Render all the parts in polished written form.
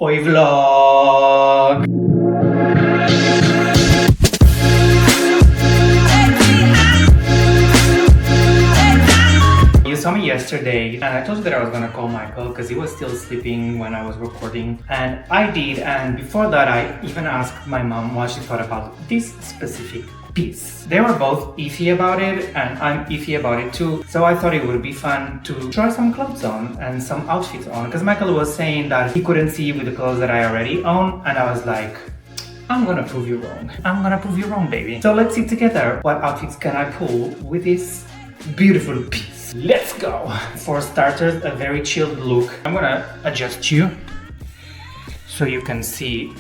Oi vlog! You saw me yesterday and I told you that I was gonna call Michael because he was still sleeping when I was recording, and I did. And before that I even asked my mom what she thought about this specific piece. They were both iffy about it and I'm iffy about it too, so I thought it would be fun to try some clothes on and some outfits on, because Michael was saying that he couldn't see with the clothes that I already own, and I was like, I'm gonna prove you wrong. I'm gonna prove you wrong, baby. So let's see together what outfits can I pull with this beautiful piece. Let's go! For starters, a very chilled look. I'm gonna adjust you so you can see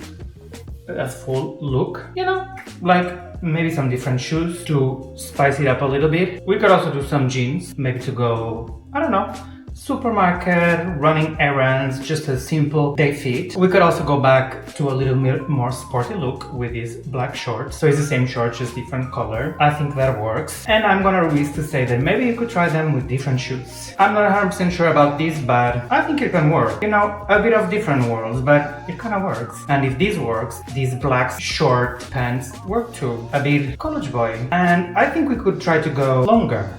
a full look, you know, like maybe some different shoes to spice it up a little bit. We could also do some jeans, maybe to go, I don't know, supermarket, running errands, just a simple day fit. We could also go back to a little bit more sporty look with these black shorts. So it's the same shorts, just different color. I think that works. And I'm gonna risk to say that maybe you could try them with different shoes. I'm not 100% sure about this, but I think it can work. You know, a bit of different worlds, but it kind of works. And if this works, these black short pants work too. A bit college boy. And I think we could try to go longer,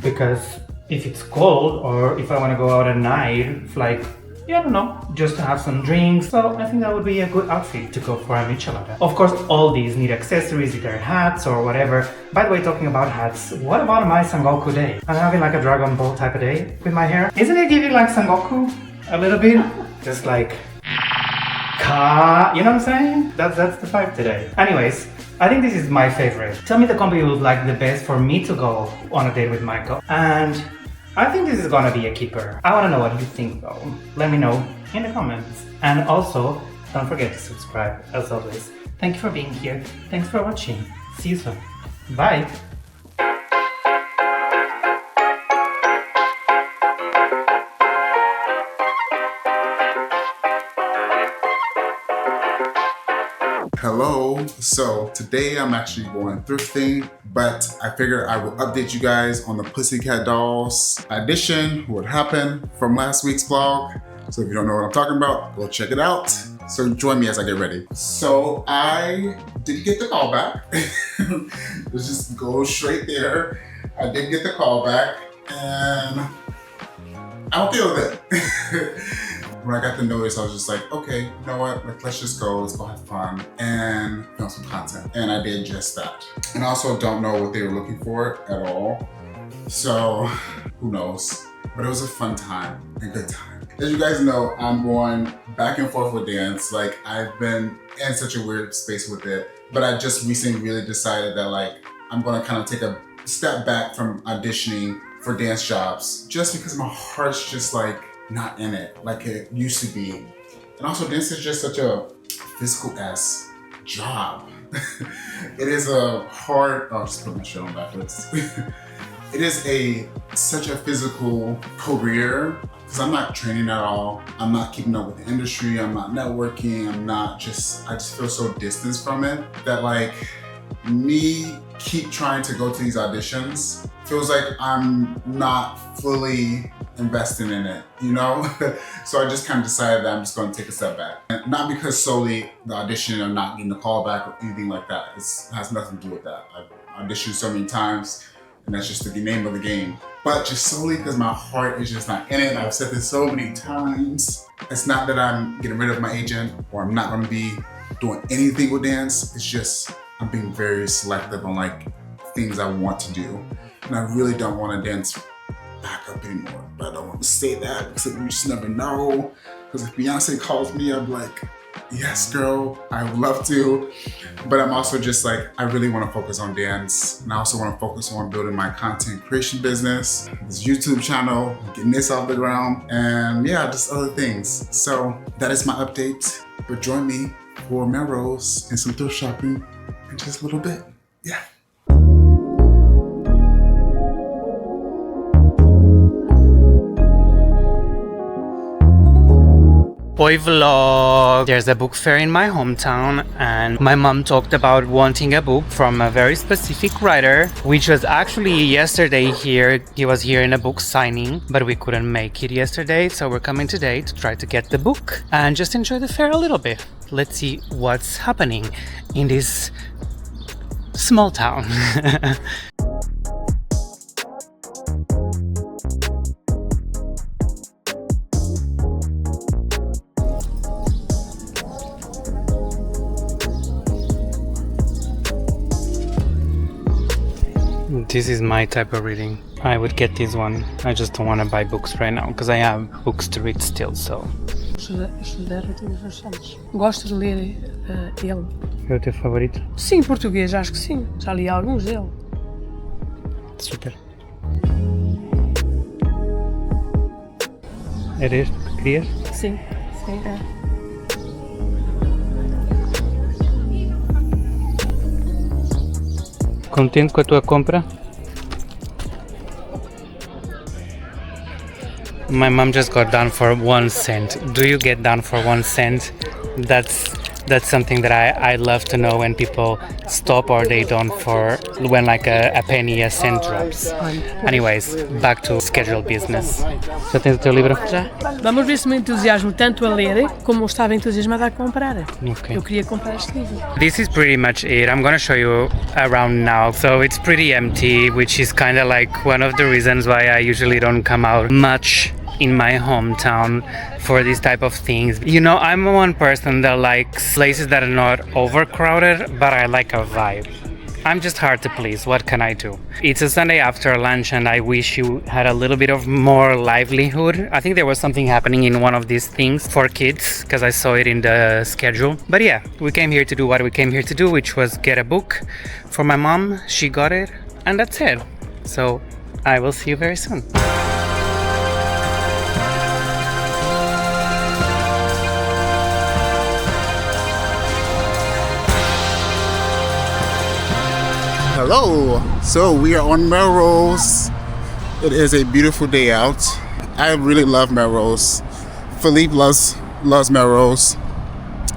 because if it's cold or if I want to go out at night, like, yeah, I don't know, just to have some drinks. So I think that would be a good outfit to go for a michelada. Of course, all these need accessories, either hats or whatever. By the way, talking about hats, what about my Sangoku day? I'm having like a Dragon Ball type of day with my hair. Isn't it giving like Sangoku a little bit? Just like, you know what I'm saying? That's the vibe today. Anyways, I think this is my favorite. Tell me the combo you would like the best for me to go on a date with Michael. And I think this is gonna be a keeper. I wanna know what you think though. Let me know in the comments. And also, don't forget to subscribe as always. Thank you for being here. Thanks for watching. See you soon. Bye. Hello, so today I'm actually going thrifting, but I figured I will update you guys on the Pussycat Dolls audition, what happened from last week's vlog. So if you don't know what I'm talking about, go check it out. So join me as I get ready. So I did get the call back. Let's just go straight there. I did get the call back and I'm okay with it. When I got the notice, I was just like, okay, you know what? Like, let's just go, let's go have fun and film some content. And I did just that. And I also don't know what they were looking for at all. So who knows? But it was a fun time, a good time. As you guys know, I'm going back and forth with dance. Like, I've been in such a weird space with it, but I just recently really decided that like, I'm gonna kind of take a step back from auditioning for dance jobs, just because my heart's just like, not in it like it used to be. And also, dance is just such a physical ass job. It is a hard, I'll just put my shirt on backwards. It is such a physical career, because I'm not training at all. I'm not keeping up with the industry. I'm not networking. I just feel so distanced from it that like me keep trying to go to these auditions feels like I'm not fully investing in it, you know? So I just kind of decided that I'm just going to take a step back. And not because solely the audition or not getting the call back or anything like that. It has nothing to do with that. I've auditioned so many times and that's just the name of the game. But just solely because my heart is just not in it. I've said this so many times. It's not that I'm getting rid of my agent or I'm not going to be doing anything with dance. It's just I'm being very selective on like things I want to do. And I really don't want to dance back up anymore. But I don't want to say that because you just never know. Because if Beyonce calls me, I'm like, yes, girl, I would love to. But I'm also just like, I really want to focus on dance. And I also want to focus on building my content creation business, this YouTube channel, getting this off the ground, and yeah, just other things. So that is my update. But join me for Melrose and some thrift shopping in just a little bit. Yeah. boy vlog. There's a book fair in my hometown and my mom talked about wanting a book from a very specific writer, which was actually yesterday here. He was here in a book signing, but we couldn't make it yesterday, so we're coming today to try to get the book and just enjoy the fair a little bit. Let's see what's happening in this small town. This is my type of reading. I would get this one. I just don't want to buy books right now because I have books to read still, so. Estudar artigos bastantes. Gosto de ler ele. É o teu favorito? Sim, português, acho que sim. Já li alguns dele. Super. Era este que querias? Sim, sim, é. Contente com a tua compra? My mom just got done for 1 cent. Do you get done for 1 cent? That's something that I love to know when people stop or they don't for when like a penny, a cent drops. Anyways, back to scheduled business. Já tens o teu livro? Já. Vamos ver se me entusiasmo tanto a ler como estava entusiasmada a comprar. Okay. Eu queria comprar este livro. This is pretty much it. I'm gonna show you around now. So it's pretty empty, which is kind of like one of the reasons why I usually don't come out much in my hometown for these type of things. You know, I'm one person that likes places that are not overcrowded, but I like a vibe. I'm just hard to please. What can I do? It's a Sunday after lunch and I wish you had a little bit of more livelihood. I think there was something happening in one of these things for kids because I saw it in the schedule. But yeah, we came here to do what we came here to do, which was get a book for my mom. She got it and that's it. So I will see you very soon. Hello, so we are on Melrose. It is a beautiful day out. I really love Melrose. Philippe loves Melrose.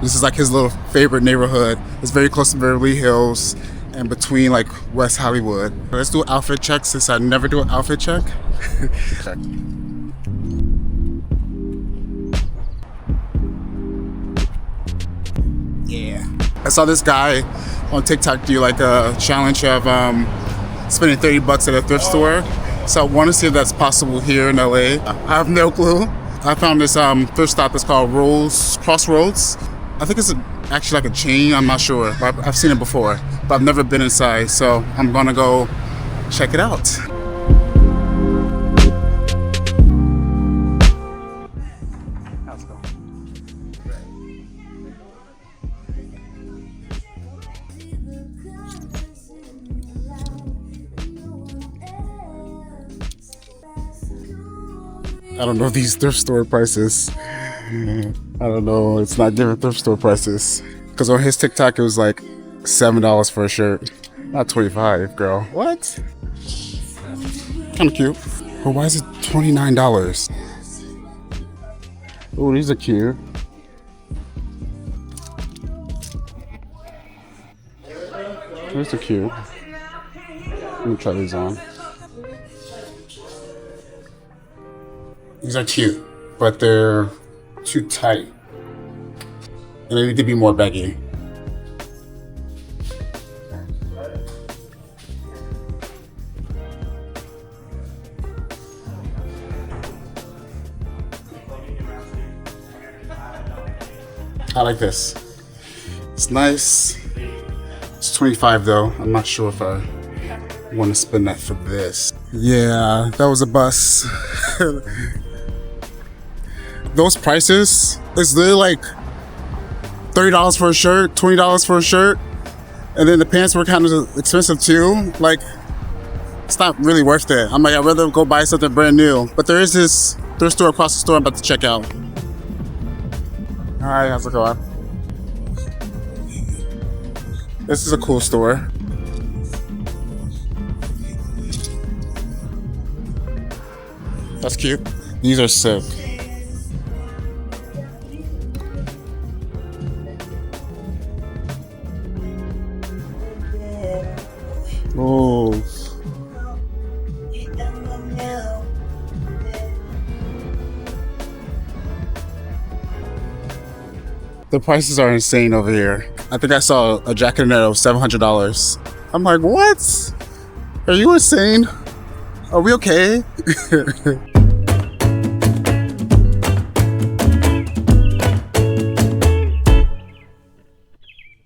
This is like his little favorite neighborhood. It's very close to Beverly Hills and between like West Hollywood. Let's do an outfit check since I never do an outfit check. Yeah. I saw this guy on TikTok do like a challenge of spending $30 at a thrift store. So I want to see if that's possible here in LA. I have no clue. I found this thrift stop that's called Crossroads. I think it's actually like a chain, I'm not sure. But I've seen it before, but I've never been inside. So I'm gonna go check it out. I don't know these thrift store prices. I don't know. It's not giving thrift store prices. Because on his TikTok, it was like $7 for a shirt. Not 25, girl. What? Kind of cute. But why is it $29? Oh, these are cute. These are cute. Let me try these on. These are cute, but they're too tight. And they need to be more baggy. I like this. It's nice. It's 25 though. I'm not sure if I want to spend that for this. Yeah, that was a bust. Those prices, it's literally like $30 for a shirt, $20 for a shirt, and then the pants were kind of expensive too. Like, it's not really worth it. I'm like, I'd rather go buy something brand new. But there is this thrift store across the store I'm about to check out. Hi, how's it going? This is a cool store. That's cute. These are sick. Oh. The prices are insane over here. I think I saw a jacket in there that was $700. I'm like, what? Are you insane? Are we okay?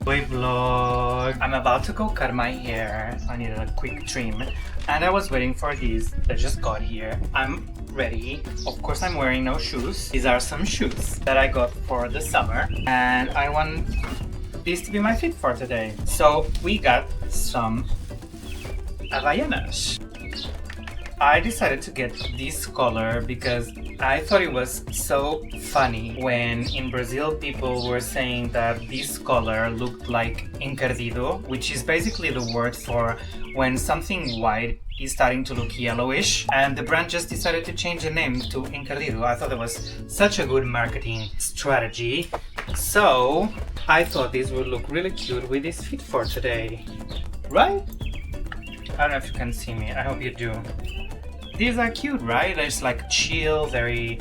Boy vlog. I'm about to go cut my hair. I needed a quick trim and I was waiting for these that just got here. I'm ready. Of course I'm wearing no shoes. These are some shoes that I got for the summer and I want these to be my fit for today. So we got some Havaianas. I decided to get this color because I thought it was so funny when in Brazil people were saying that this color looked like encardido, which is basically the word for when something white is starting to look yellowish, and the brand just decided to change the name to encardido. I thought it was such a good marketing strategy. So I thought this would look really cute with this fit for today, right? I don't know if you can see me, I hope you do. These are cute, right? It's like chill, very,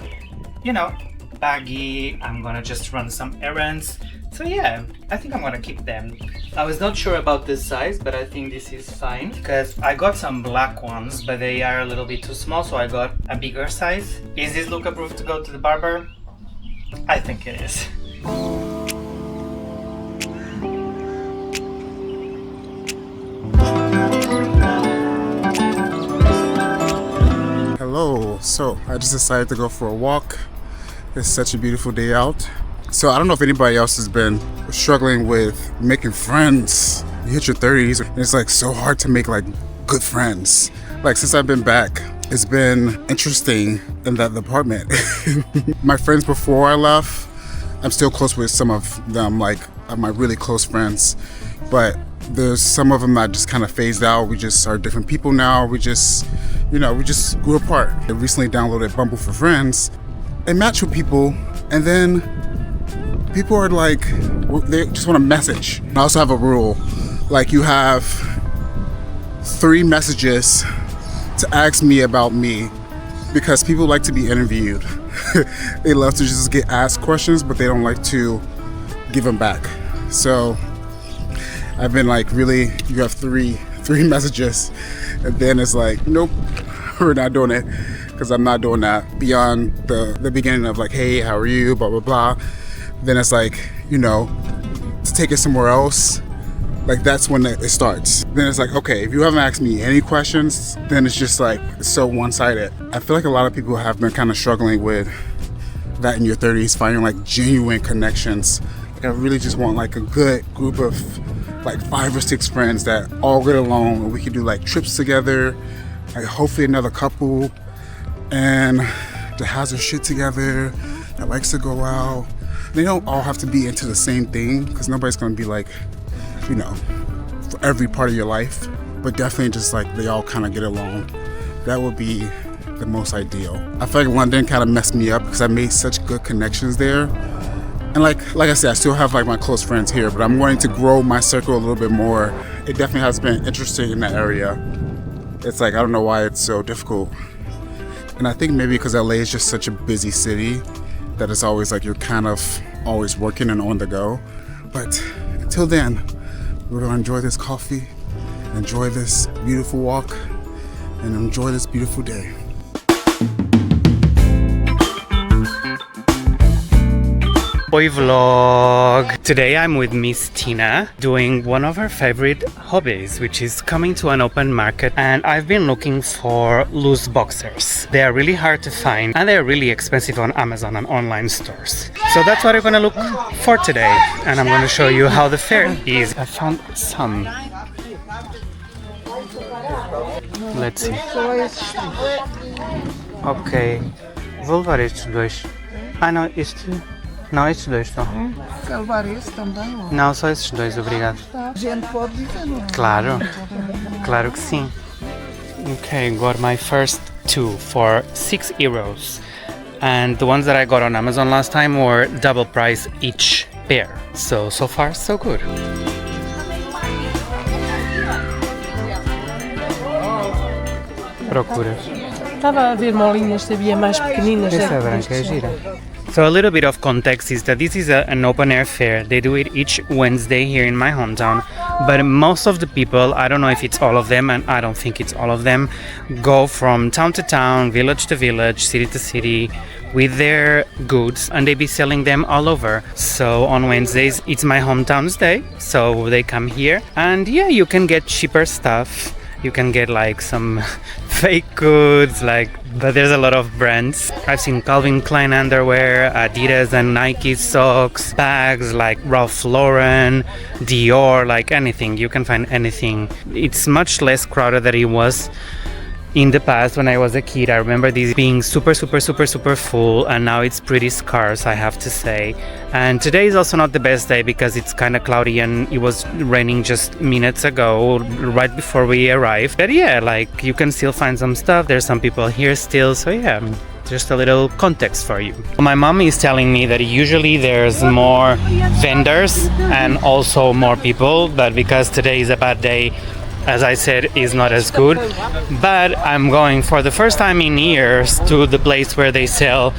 you know, baggy. I'm gonna just run some errands. So yeah, I think I'm gonna keep them. I was not sure about this size, but I think this is fine because I got some black ones, but they are a little bit too small, so I got a bigger size. Is this look approved to go to the barber? I think it is. Hello. So I just decided to go for a walk. It's such a beautiful day out. So I don't know if anybody else has been struggling with making friends. You hit your 30s and it's like so hard to make like good friends. Like since I've been back, it's been interesting in that department. My friends before I left, I'm still close with some of them, like my really close friends. But there's some of them that just kind of phased out. We just are different people now. We just grew apart. I recently downloaded Bumble for Friends and matched with people, and then people are like, they just want to message. I also have a rule, like you have 3 messages to ask me about me, because people like to be interviewed. They love to just get asked questions, but they don't like to give them back. So I've been like, really, you have three messages, and then it's like, nope, we're not doing it, because I'm not doing that beyond the beginning of like, hey, how are you, blah blah blah. Then it's like, you know, to take it somewhere else, like that's when it starts. Then it's like, okay, if you haven't asked me any questions, then it's just like so one-sided. I feel like a lot of people have been kind of struggling with that in your 30s, finding like genuine connections. Like I really just want like a good group of like 5 or 6 friends that all get along, and we can do like trips together, like hopefully another couple, and that has their shit together, that likes to go out. They don't all have to be into the same thing, because nobody's gonna be like, you know, for every part of your life, but definitely just like they all kind of get along. That would be the most ideal. I feel like London kind of messed me up because I made such good connections there. And like I said, I still have like my close friends here, but I'm wanting to grow my circle a little bit more. It definitely has been interesting in that area. It's like, I don't know why it's so difficult. And I think maybe because LA is just such a busy city that it's always like you're kind of always working and on the go. But until then, we're gonna enjoy this coffee, enjoy this beautiful walk, and enjoy this beautiful day. Boy vlog. Today I'm with Miss Tina doing one of her favorite hobbies, which is coming to an open market, and I've been looking for loose boxers. They are really hard to find and they're really expensive on Amazon and online stores. So that's what we're gonna look for today, and I'm gonna show you how the fair is. I found some. Let's see. Ok. Vou levar estes dois. Ah não, não, estes dois só. Quer levar esse também? Ou... Não, só esses dois, obrigado. A gente pode dizer, não é? Claro, claro que sim. Okay, got my first 2 for €6. And the ones that I got on Amazon last time were double price each pair. So far, so good. Procuras. Estava a ver molinhas, sabia mais pequeninas. Essa branca é gira. So a little bit of context is that this is an open air fair. They do it each Wednesday here in my hometown. But most of the people, I don't know if it's all of them, and I don't think it's all of them, go from town to town, village to village, city to city with their goods, and they be selling them all over. So on Wednesdays, it's my hometown's day, so they come here, and yeah, you can get cheaper stuff. You can get like some fake goods, but there's a lot of brands. I've seen Calvin Klein underwear, Adidas and Nike socks, bags like Ralph Lauren, Dior, like anything. You can find anything. It's much less crowded than it was in the past when I was a kid. I remember these being super full, and now it's pretty scarce, I have to say. And today is also not the best day because it's kind of cloudy and it was raining just minutes ago, right before we arrived. But yeah, like you can still find some stuff. There's some people here still, so yeah. Just a little context for you. My mom is telling me that usually there's more vendors and also more people, but because today is a bad day, as I said, is not as good. But I'm going for the first time in years to the place where they sell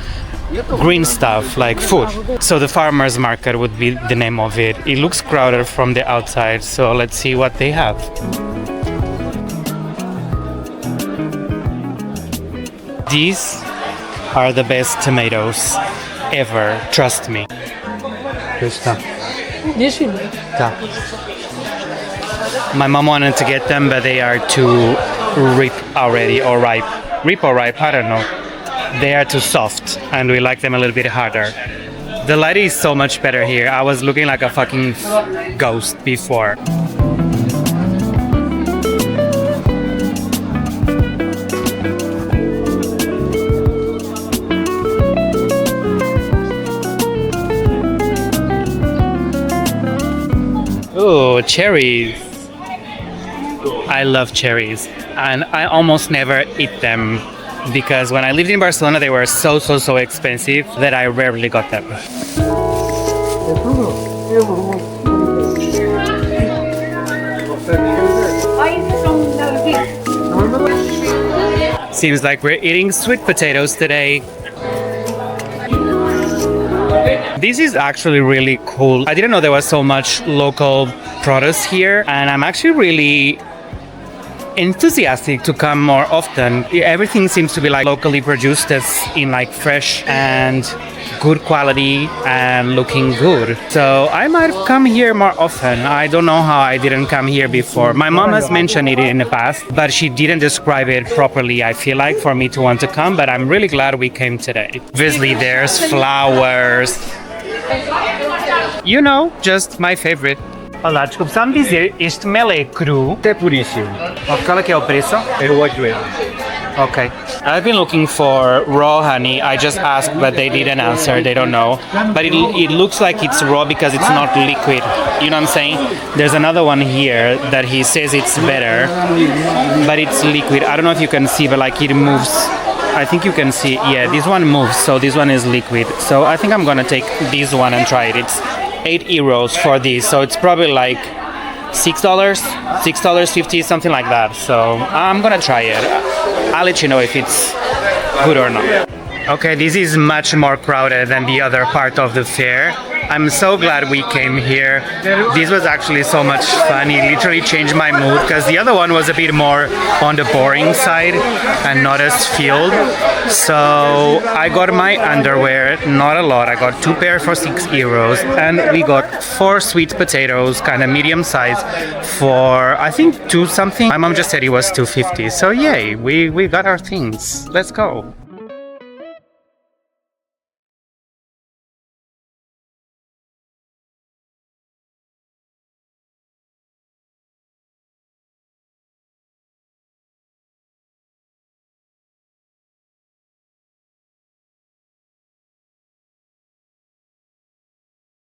green stuff like food. So the farmers market would be the name of it. It looks crowded from the outside, so let's see what they have. These are the best tomatoes ever, trust me. My mom wanted to get them, but they are too ripe already, or ripe. Ripe or ripe, I don't know. They are too soft, and we like them a little bit harder. The light is so much better here. I was looking like a fucking ghost before. Oh, cherries. I love cherries, and I almost never eat them because when I lived in Barcelona they were so expensive that I rarely got them. Seems like we're eating sweet potatoes today. This is actually really cool. I didn't know there was so much local produce here, and I'm actually really enthusiastic to come more often. Everything seems to be like locally produced, that's in like fresh and good quality and looking good. So I might come here more often. I don't know how I didn't come here before. My mom has mentioned it in the past, but she didn't describe it properly, I feel like, for me to want to come, but I'm really glad we came today. Obviously there's flowers. You know, just my favorite. Olá, desculpe só me dizer, este mel é cru? É puríssimo. Qual é que é o preço? É 8 euros. Okay. I've been looking for raw honey. I just asked, but they didn't answer. They don't know. But it looks like it's raw because it's not liquid. You know what I'm saying? There's another one here that he says it's better, but it's liquid. I don't know if you can see, but like it moves. I think you can see. Yeah, this one moves, so this one is liquid. So I think I'm gonna take this one and try it. It's 8 euros for this, so it's probably like $6, $6.50, something like that. So I'm gonna try it. I'll let you know if it's good or not. Okay, this is much more crowded than the other part of the fair. I'm so glad we came here. This was actually so much fun. It literally changed my mood because the other one was a bit more on the boring side and not as filled. So I got my underwear, not a lot. I got 2 pairs for 6 euros, and we got 4 sweet potatoes, kind of medium size, for I think 2 something. My mom just said it was 2.50. So yay, we got our things. Let's go.